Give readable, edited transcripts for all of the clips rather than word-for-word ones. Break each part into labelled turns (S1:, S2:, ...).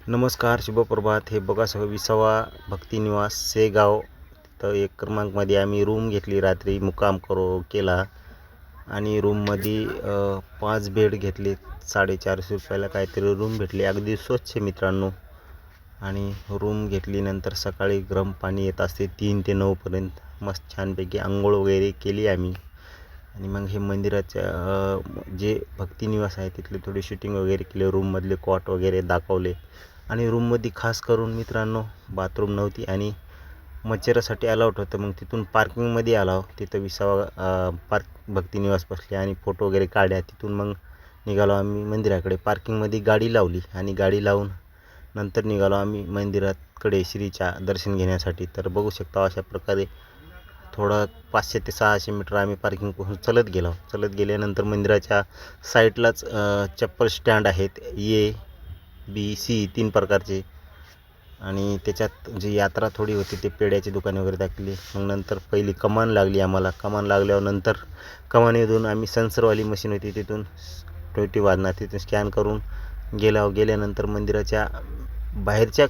S1: नमस्कार, शुभप्रभात. हे बघा 26वा भक्तिनिवास शेगाव. तिथं 1 क्रमांकमध्ये आम्ही रूम घेतली, रात्री मुक्काम केला आणि रूममध्ये 5 बेड घेतले. 450 रुपयाला काहीतरी रूम भेटली, अगदी स्वच्छ मित्रांनो. आणि रूम घेतल्यानंतर सकाळी गरम पाणी येत असते 3 ते 9 पर्यंत. मस्त छानपैकी आंघोळ वगैरे केली आम्ही. आणि मग हे मंदिराच्या जे भक्तिनिवास आहे तिथले थोडी शूटिंग वगैरे केली, रूममधले कॉट वगैरे दाखवले. आणि रूममध्ये खास करून मित्रांनो बाथरूम नव्हती आणि मच्छरासाठी अलाउट होतं. मग तिथून पार्किंगमध्ये आलो. तिथं 20वा पार्क भक्तिनिवास बसले आणि फोटो वगैरे काढल्या. तिथून मग निघालो आम्ही मंदिराकडे. पार्किंगमध्ये गाडी लावली आणि गाडी लावून नंतर निघालो आम्ही मंदिराकडे श्रीच्या दर्शन घेण्यासाठी. तर बघू शकता अशा प्रकारे थोडं 500 ते 600 मीटर आम्ही पार्किंगपासून चालत गेलो. चालत गेल्यानंतर मंदिराच्या साईडलाच चप्पल स्टँड आहेत, ए बी सी 3 प्रकारचे. आणि त्याच्यात जी यात्रा थोडी होती ते पेड्याची दुकाने वगैरे दाखवली. मग नंतर पहिली कमान लागली आम्हाला. कमान लागल्यावर नंतर कमानीतून आम्ही सेन्सरवाली मशीन होती तिथून 20 वाजणार तिथून स्कॅन करून गेल्यानंतर मंदिराच्या बाहेरच्या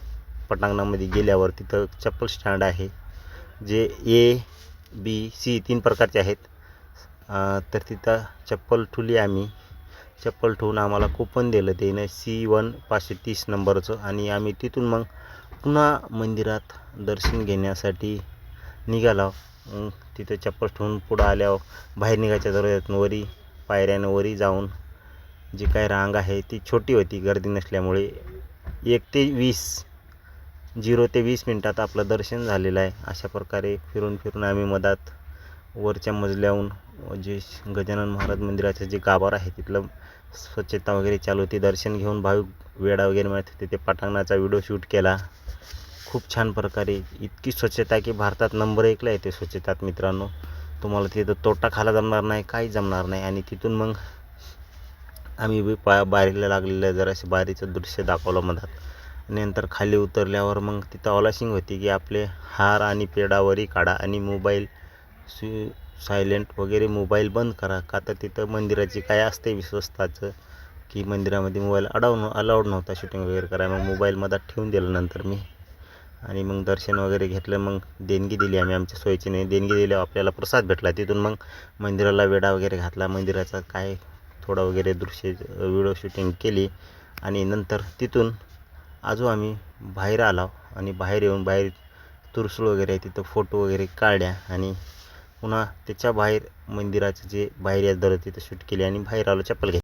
S1: पटांगणामध्ये गेल्यावर तिथं चप्पल स्टँड आहे, जे ए बी सी 3 प्रकारचे आहेत. तर तिथं चप्पल ठेवली आम्ही. चप्पल ठेवून आम्हाला कुपन दिलं त्यानं C1 530 नंबरचं. आणि आम्ही तिथून मग पुन्हा मंदिरात दर्शन घेण्यासाठी निघालो. तिथं चप्पल ठेवून पुढं आल्यावर बाहेर निघायच्या दरवाज्यातून वरी पायऱ्यानं वरी जाऊन जी काय रांग आहे ती छोटी होती गर्दी नसल्यामुळे. 0 ते 20 मिनटात आपलं दर्शन झालेलं आहे. अशा प्रकारे फिरून आम्ही मधात वरच्या मजल्याहून जे गजानन महाराज मंदिराचं जे गाभार आहे तिथलं स्वच्छता वगैरे चालू होती. दर्शन घेऊन भाविक वेळा वगैरे मिळत होते. ते पटांगणाचा व्हिडिओ शूट केला. खूप छान प्रकारे इतकी स्वच्छता की भारतात नंबर 1ला येते स्वच्छतात मित्रांनो. तुम्हाला तिथं तोटा खायला जमणार नाही, काही जमणार नाही. आणि तिथून मग आम्ही बारीला लागलेलं जरासे बारीचं दृश्य दाखवलं मधात. नंतर खाली उतरल्यावर मग तिथं ऑलाशिंग होती की आपले हार आणि पेडावरी काढा आणि मोबाईल सायलेंट वगैरे मोबाईल बंद करा. का तर तिथं मंदिराची काय असते विश्वस्ताचं की मंदिरामध्ये मोबाईल अलाउड नव्हता शूटिंग वगैरे करायला. मग मोबाईल मधात ठेवून दिलं नंतर मी. आणि मग दर्शन वगैरे घेतलं. मग देणगी दिली आम्ही आमच्या सोयीची नाही. देणगी दिल्यावर आपल्याला प्रसाद भेटला. तिथून मग मंदिराला वेढा वगैरे घातला. मंदिराचा काय थोडा वगैरे दृश्य व्हिडिओ शूटिंग केली. आणि नंतर तिथून आम्ही बाहेर आलो. आणि बाहेर येऊन बाहेर तुरसूळ वगैरे आहे तिथं फोटो वगैरे काढल्या. आणि पुन्हा त्याच्या बाहेर मंदिराचं जे बाहेर या तिथं शूट केली आणि बाहेर आलो चप्पल घेतली.